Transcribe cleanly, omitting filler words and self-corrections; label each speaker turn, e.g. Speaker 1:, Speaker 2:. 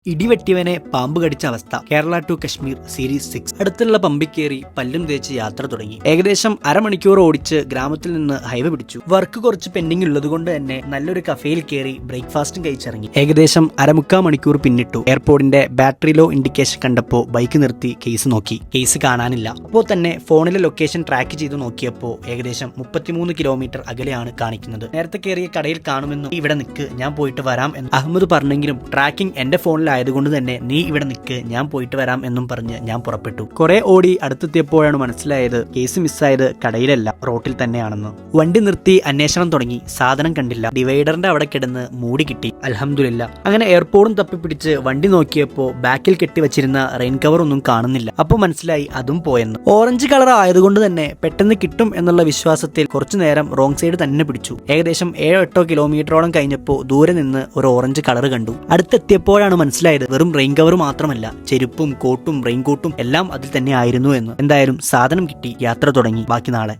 Speaker 1: ഇടിവെട്ടിയവനെ പാമ്പ് കടിച്ച അവസ്ഥ. Kerala to Kashmir series 6. അടുത്തുള്ള പമ്പിൽ കയറി പല്ലും തേച്ച് യാത്ര തുടങ്ങി. ഏകദേശം അരമണിക്കൂർ ഓടിച്ച് ഗ്രാമത്തിൽ നിന്ന് ഹൈവേ പിടിച്ചു. വർക്ക് കുറച്ച് പെൻഡിംഗ് ഉള്ളതുകൊണ്ട് തന്നെ നല്ലൊരു കഫേയിൽ കയറി ബ്രേക്ക്ഫാസ്റ്റും കഴിച്ചിറങ്ങി. ഏകദേശം അരമുക്കാൽ മണിക്കൂർ പിന്നിട്ടു. എയർപോർട്ടിന്റെ ബാറ്ററി ലോ ഇൻഡിക്കേഷൻ കണ്ടപ്പോൾ ബൈക്ക് നിർത്തി കേസ് നോക്കി. കേസ് കാണാനില്ല. അപ്പോൾ തന്നെ ഫോണിലെ ലൊക്കേഷൻ ട്രാക്ക് ചെയ്ത് നോക്കിയപ്പോൾ ഏകദേശം 33 കിലോമീറ്റർ അകലെയാണ് കാണിക്കുന്നത്. നേരത്തെ കയറിയ കടയിൽ കാണുമെന്നും ഇവിടെ നിൽക്ക് ഞാൻ പോയിട്ട് വരാം എന്ന് അഹമ്മദ് പറഞ്ഞെങ്കിലും ട്രാക്കിംഗ് എന്റെ ഫോണിൽ ആയതുകൊണ്ട് തന്നെ നീ ഇവിടെ നിൽക്ക് ഞാൻ പോയിട്ട് വരാം എന്നും പറഞ്ഞ് ഞാൻ പുറപ്പെട്ടു. കുറെ ഓടി അടുത്തെത്തിയപ്പോഴാണ് മനസ്സിലായത് കേസ് മിസ്സായത് കടയിലല്ല റോട്ടിൽ തന്നെയാണെന്ന്. വണ്ടി നിർത്തി അന്വേഷണം തുടങ്ങി. സാധനം കണ്ടില്ല. ഡിവൈഡറിന്റെ അവിടെ കിടന്ന് മൂടി കിട്ടി. അൽഹംദുലില്ലാ. അങ്ങനെ എയർപോർട്ടും തപ്പിപ്പിടിച്ച് വണ്ടി നോക്കിയപ്പോൾ ബാക്കിൽ കെട്ടിവച്ചിരുന്ന റെയിൻ കവർ ഒന്നും കാണുന്നില്ല. അപ്പോൾ മനസ്സിലായി അതും പോയെന്ന്. ഓറഞ്ച് കളർ ആയതുകൊണ്ട് തന്നെ പെട്ടെന്ന് കിട്ടും എന്നുള്ള വിശ്വാസത്തിൽ കുറച്ചു നേരം റോങ് സൈഡ് തന്നെ പിടിച്ചു. ഏകദേശം 7-8 കിലോമീറ്ററോളം കഴിഞ്ഞപ്പോൾ ദൂരെ നിന്ന് ഒരു ഓറഞ്ച് കളർ കണ്ടു. അടുത്തെത്തിയപ്പോഴാണ് മനസ്സിലായത് വെറും റെയിൻ കവർ മാത്രമല്ല, ചെരുപ്പും കോട്ടും റെയിൻകോട്ടും എല്ലാം അതിൽ തന്നെ ആയിരുന്നു എന്ന്. എന്തായാലും സാധനം കിട്ടി. യാത്ര തുടങ്ങി. ബാക്കി നാളെ.